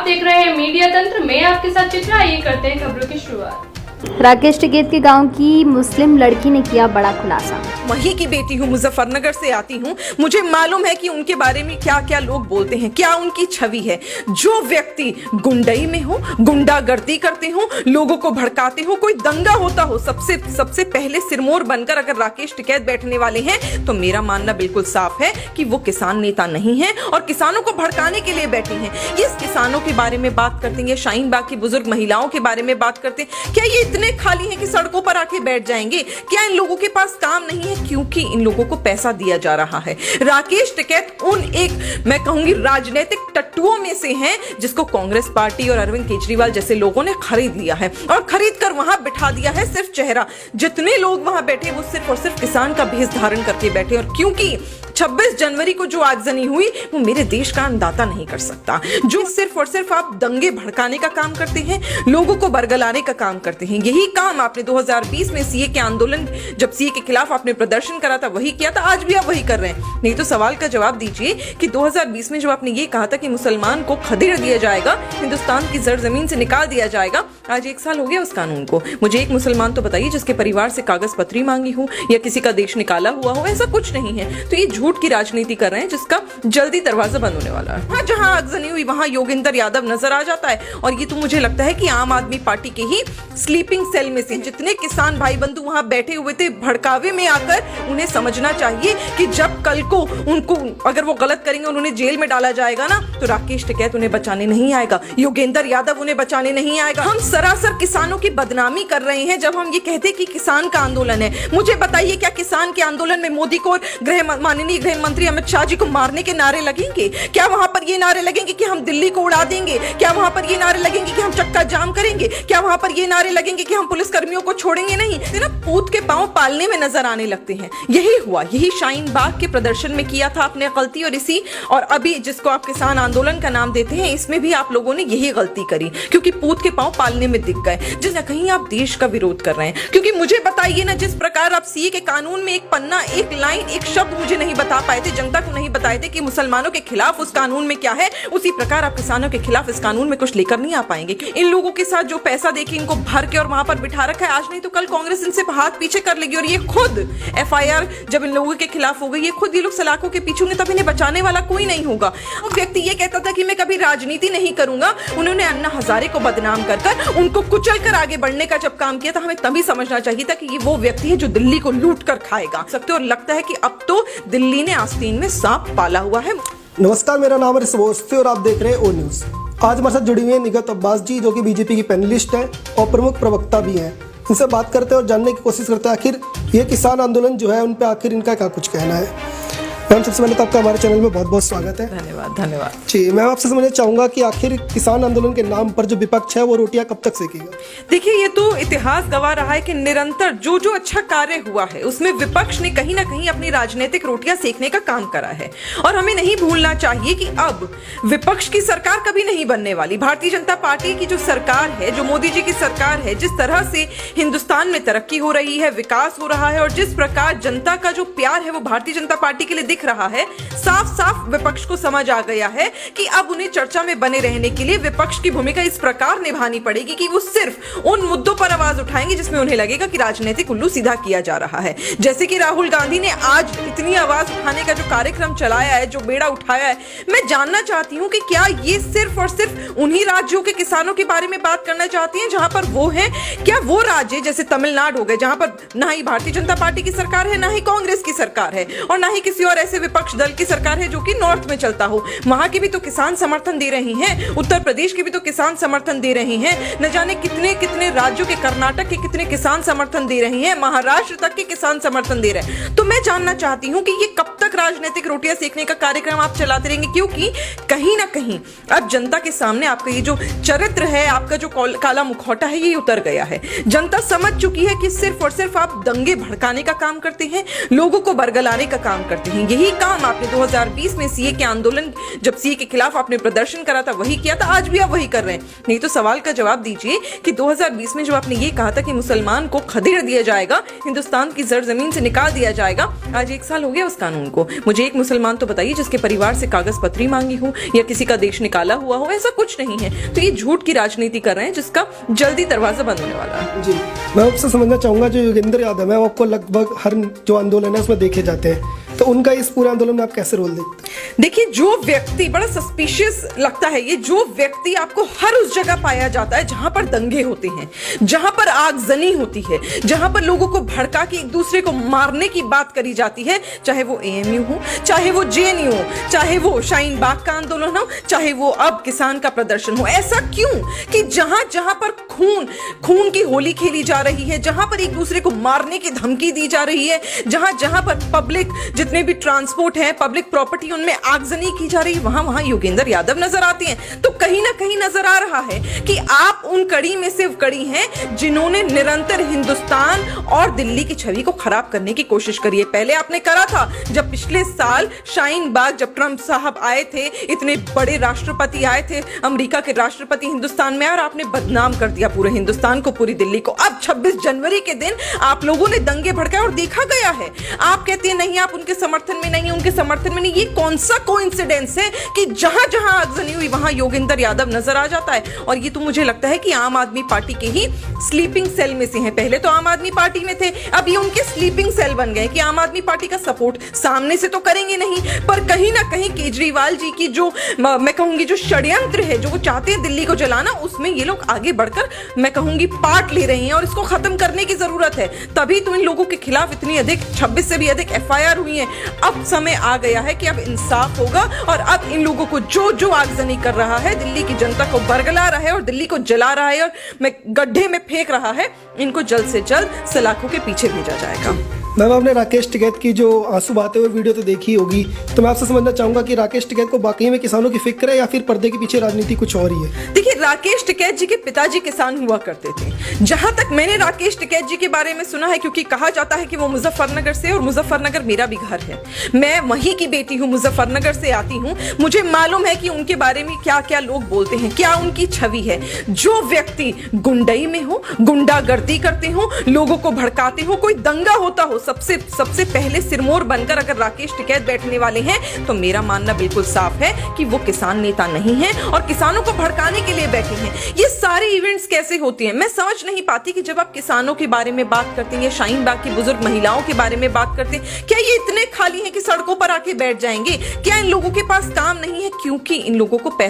आप देख रहे हैं मीडिया तंत्र में आपके साथ चित्रा। आइए करते हैं खबरों की शुरुआत। राकेश टिकैत के गांव की मुस्लिम लड़की ने किया बड़ा खुलासा। वहीं की बेटी हूँ, मुजफ्फरनगर से आती हूँ। मुझे मालूम है कि उनके बारे में क्या क्या लोग बोलते हैं, क्या उनकी छवि है। जो व्यक्ति गुंडई में हो, गुंडागर्दी करते हो, लोगों को भड़काते हो, कोई दंगा होता हो, सबसे पहले सिरमौर बनकर अगर राकेश टिकैत बैठने वाले हैं तो मेरा मानना बिल्कुल साफ है कि वो किसान नेता नहीं है और किसानों को भड़काने के लिए बैठे हैं। ये किसानों के बारे में बात करते हैं, शाहीन बाग की बुजुर्ग महिलाओं के बारे में बात करते हैं। क्या ये इतने खाली हैं कि सड़कों पर आके बैठ जाएंगे? क्या इन लोगों के पास काम नहीं है? क्योंकि इन लोगों को पैसा दिया जा रहा है। राकेश टिकैत उन मैं कहूंगी राजनीतिक टट्टुओं में से हैं जिसको कांग्रेस पार्टी और अरविंद केजरीवाल जैसे लोगों ने खरीद लिया है और खरीद कर वहां बिठा दिया है सिर्फ चेहरा। जितने लोग वहां बैठे वो सिर्फ और सिर्फ किसान का भेष धारण करके बैठे। और क्योंकि 26 जनवरी को जो आगजनी हुई वो मेरे देश का अन्नदाता नहीं कर सकता। जो सिर्फ और सिर्फ आप दंगे भड़काने का काम करते हैं, लोगों को बरगलाने का काम करते हैं। यही काम आपने 2020 में सीए के आंदोलन, जब सीए के खिलाफ आपने प्रदर्शन करा था, वही किया था। आज भी आप वही कर रहे हैं। नहीं तो सवाल का जवाब दीजिए कि 2020 में जब आपने ये कहा था कि मुसलमान को खदेड़ दिया जाएगा, हिंदुस्तान की जमीन से निकाल दिया जाएगा, आज 1 साल हो गया उस कानून को। मुझे एक मुसलमान तो बताइए जिसके परिवार से कागज पत्री मांगी हो या किसी का देश निकाला हुआ हो। ऐसा कुछ नहीं है। तो ये झूठ की राजनीति कर रहे हैं जिसका जल्दी दरवाजा बंद होने वाला है। जहां आगजनी हुई वहां योगेंद्र यादव नजर आ जाता है। और ये तो मुझे लगता है कि आम आदमी पार्टी के ही स्लीपिंग सेल में से जितने किसान भाई बंधु वहां बैठे हुए थे भड़कावे में आकर, उन्हें समझना चाहिए कि जब कल को उनको अगर वो गलत करेंगे और उन्हें जेल में डाला जाएगा ना, तो राकेश टिकैत उन्हें बचाने नहीं आएगा, योगेंद्र यादव उन्हें बचाने नहीं आएगा। हम सरासर किसानों की बदनामी कर रहे हैं जब हम ये कहते कि किसान का आंदोलन है। मुझे बताइए, क्या किसान के आंदोलन में मोदी को और माननीय गृह मंत्री अमित शाह जी को मारने के नारे लगेंगे? क्या वहां पर ये नारे लगेंगे कि हम दिल्ली को उड़ा देंगे? क्या वहां पर ये नारे लगेंगे कि हम चक्का जाम करेंगे? क्या वहां पर ये नारे लगेंगे कि हम पुलिस कर्मियों को छोड़ेंगे नहीं? ना पूत के पांव पालने में नजर आने लगते हैं। यही हुआ, यही शाहीन बाग के प्रदर्शन में किया था आपने गलती। और अभी जिसको आप किसान आंदोलन का नाम देते हैं, इसमें भी आप लोगों ने यही गलती करी क्योंकि पूत के पांव पालने में दिख गए। जिस कहीं आप देश का विरोध कर रहे हैं। क्योंकि मुझे बताइए ना, जिस प्रकार आप सीए के कानून में एक पन्ना, एक लाइन, एक शब्द मुझे नहीं बता पाए थे, जनता को नहीं बताए थे कि मुसलमानों के खिलाफ उस कानून में क्या है, उसी प्रकार आप किसानों के खिलाफ इस कानून में कुछ लेकर नहीं आ पाएंगे। इन लोगों के साथ जो पैसा देके इनको भर के और वहां पर बिठा रखा है, आज नहीं तो कल कांग्रेस इनसे हाथ पीछे कर लेगी। और ये खुद एफआईआर जब इन लोगों के खिलाफ हो गई, ये खुद ये लोग सलाखों के पीछे होंगे, तब इन्हें बचाने वाला कोई नहीं होगा। वो व्यक्ति ये कहता था कि मैं कभी राजनीति नहीं करूंगा, उन्होंने अन्ना हजारे को बदनाम कर उनको कुचल कर आगे बढ़ने का जब काम किया था, हमें तभी समझना चाहिए था कि ये वो व्यक्ति है जो दिल्ली को लूट कर खाएगा सकते। और लगता है कि अब तो दिल्ली ने आस्तीन में सांप पाला हुआ है। नमस्कार, मेरा नाम है रिश्वोस्ती और आप देख रहे हैं ओ न्यूज़। आज हमारे साथ जुड़ी हुई है निगत अब्बास जी, जो कि बीजेपी की पैनलिस्ट है और प्रमुख प्रवक्ता भी हैं। इनसे बात करते हैं और जानने की कोशिश करते हैं आखिर ये किसान आंदोलन जो है उन पे आखिर इनका क्या कुछ कहना है। मैम, सबसे पहले तो आपका हमारे चैनल में बहुत बहुत स्वागत है। धन्यवाद जी। मैं आपसे समझना चाहूंगा कि आखिर किसान आंदोलन के नाम पर जो विपक्ष है वो रोटियां कब तक सेकेगा? देखिए, ये तो इतिहास गवाह रहा है कि निरंतर जो जो अच्छा कार्य हुआ है उसमें विपक्ष ने कहीं ना कहीं अपनी राजनीतिक रोटियां सेकने का काम करा है। और हमें नहीं भूलना चाहिए कि अब विपक्ष की सरकार कभी नहीं बनने वाली। भारतीय जनता पार्टी की जो सरकार है, जो मोदी जी की सरकार है, जिस तरह से हिंदुस्तान में तरक्की हो रही है, विकास हो रहा है और जिस प्रकार जनता का जो प्यार है वो भारतीय जनता पार्टी के लिए दिख रहा है, साफ साफ विपक्ष को समझ आ गया है कि अब उन्हें चर्चा में बने रहने के लिए विपक्ष की भूमिका इस प्रकार निभानी पड़ेगी कि वो सिर्फ उन मुद्दों पर आवाज उठाएंगे जिसमें उन्हें लगेगा कि राजनीतिक उल्लू सीधा किया जा रहा है। जैसे कि राहुल गांधी ने आज इतनी आवाज उठाने का जो कार्यक्रम चलाया है, जो बेड़ा उठाया है, मैं जानना चाहती हूं कि क्या ये सिर्फ और सिर्फ उन्हीं राज्यों के किसानों के बारे में बात करना चाहती हैं जहां पर वो है? क्या वो राज्य जैसे तमिलनाडु हो गए जहां पर ना ही भारतीय जनता पार्टी की सरकार है, ना ही कांग्रेस की सरकार है और ना ही किसी और ऐसे विपक्ष दल की सरकार है जो कि नॉर्थ में चलता हो, वहां के भी तो किसान समर्थन दे रही हैं, उत्तर प्रदेश के भी तो किसान समर्थन दे रही हैं, न जाने कितने कितने राज्यों के, कर्नाटक के कितने किसान समर्थन दे रही हैं, महाराष्ट्र तक के किसान समर्थन दे रहे हैं। तो मैं जानना चाहती हूं कि ये कब तक राजनीतिक रोटियां सेकने का कार्यक्रम आप चलाते रहेंगे? क्योंकि कहीं ना कहीं अब जनता के सामने आपका ये जो चरित्र है, आपका जो काला मुखौटा है, ये उतर गया है। जनता समझ चुकी है कि सिर्फ और सिर्फ आप दंगे भड़काने का काम करते हैं, लोगों को बरगलाने का काम करते हैं। यही काम आपने 2020 में सीए के आंदोलन, जब सीए के खिलाफ आपने प्रदर्शन करा था, वही किया था, आज भी आप वही कर रहे हैं। नहीं तो सवाल का जवाब दीजिए कि 2020 में जब आपने ये कहा था कि मुसलमान को खदेड़ दिया जाएगा, हिंदुस्तान की जमीन से निकाल दिया जाएगा, आज 1 साल हो गया उस कानून को। मुझे एक मुसलमान तो बताइए जिसके परिवार से कागज पत्री मांगी हो या किसी का देश निकाला हुआ हो, ऐसा कुछ नहीं है। तो ये झूठ की राजनीति कर रहे हैं जिसका जल्दी दरवाजा बंद होने वाला है। जी, मैं आपसे समझना चाहूँगा, जो योगेंद्र यादव है वो आपको लगभग हर जो आंदोलन है उसमें देखे जाते हैं, तो उनका इस पूरे आंदोलन में आप कैसे रोल देखते हैं? देखिए, जो व्यक्ति, बड़ा सस्पिशियस लगता है ये, जो व्यक्ति आपको हर उस जगह पाया जाता है जहां पर दंगे होते हैं, जहां पर आगजनी होती है, जहां पर लोगों को भड़का के एक दूसरे को मारने की बात करी जाती है, चाहे वो एएमयू हो, चाहे वो जेएनयू हो, चाहे वो शाहीन बाग का आंदोलन हो, चाहे वो अब किसान का प्रदर्शन हो। ऐसा क्यों कि जहां जहां पर खून की होली खेली जा रही है, जहां पर एक दूसरे को मारने की धमकी दी जा रही है, जहां जहां पर पब्लिक, जितने भी ट्रांसपोर्ट है, पब्लिक प्रॉपर्टी, उनमें आगजनी की जा रही है, वहां योगेंद्र यादव नजर आते हैं। तो कहीं ना कहीं नजर आ रहा है कि आप उन कड़ी में से कड़ी हैं जिन्होंने निरंतर हिंदुस्तान और दिल्ली की छवि को खराब करने की कोशिश करी है। पहले आपने करा था जब पिछले साल शाहीन बाग, जब ट्रंप साहब आए थे, इतने बड़े राष्ट्रपति आए थे, अमेरिका के राष्ट्रपति हिंदुस्तान में, और आपने बदनाम कर दिया पूरे हिंदुस्तान को, पूरी दिल्ली को। अब 26 जनवरी के दिन आप लोगों ने दंगे भड़काए और देखा गया है। आप कहते हैं नहीं, आप उनके समर्थन में नहीं, उनके समर्थन में नहीं। ये कौन सा कोइंसिडेंस है कि जहां जहां आगजनी हुई वहां योगेंद्र यादव नजर आ जाता है। और ये तो मुझे लगता है कि आम आदमी पार्टी के ही स्लीपिंग सेल में से हैं। पहले तो आम आदमी पार्टी में थे, अब ये उनके स्लीपिंग सेल बन गए कि आम आदमी पार्टी का सपोर्ट सामने से तो करेंगे नहीं, पर कहीं ना कहीं केजरीवाल जी की जो, मैं कहूंगी, जो षड्यंत्र है, जो वो चाहते हैं दिल्ली को जलाना, उसमें ये लोग आगे बढ़कर, मैं कहूंगी, पार्ट ले रहे हैं और इसको खत्म करने की जरूरत है। तभी तो इन लोगों के खिलाफ इतनी अधिक, 26 से भी अधिक एफआईआर हुई है। अब समय आ गया है कि अब इंसाफ होगा और अब इन लोगों को जो आगजनी कर रहा है, दिल्ली की जनता को बरगला रहा है और दिल्ली को जला रहा है और गड्ढे में फेंक रहा है, इनको जल्द से जल्द सलाखों के पीछे भेजा जाएगा। मैम, आपने राकेश टिकैत की जो आंसू बहाते हुए वीडियो तो देखी होगी, तो मैं आपसे समझना चाहूंगा कि राकेश टिकैत को वाकई में किसानों की फिक्र है या फिर पर्दे के पीछे राजनीति कुछ और ही है? देखिए, राकेश टिकैत जी के पिताजी किसान हुआ करते थे। जहां तक मैंने राकेश टिकैत जी के बारे में सुना है, क्योंकि कहा जाता है कि वो मुजफ्फरनगर से, और मुजफ्फरनगर मेरा भी घर है, मैं वहीं की बेटी हूँ, मुजफ्फरनगर से आती हूँ, मुझे मालूम है कि उनके बारे में क्या क्या लोग बोलते हैं, क्या उनकी छवि है। जो व्यक्ति गुंडई में हो, गुंडागर्दी करते हो, लोगों को भड़काते हो, कोई दंगा होता हो, सबसे पहले सिरमौर बनकर अगर राकेश टिकैत बैठने वाले हैं, तो मेरा मानना बिल्कुल साफ है कि वो किसान नेता नहीं है और किसानों को भड़काने के लिए बैठे हैं। ये सारे इवेंट्स कैसे होते हैं, मैं समझ नहीं पाती कि जब आप किसानों के बारे में बात करते हैं, शाहीन बाग की बुजुर्ग महिलाओं के बारे में बात करते हैं, क्या ये इतने खाली हैं कि सड़कों पर आके बैठ जाएंगे? क्या इन लोगों के पास काम नहीं है? क्योंकि इन लोगों को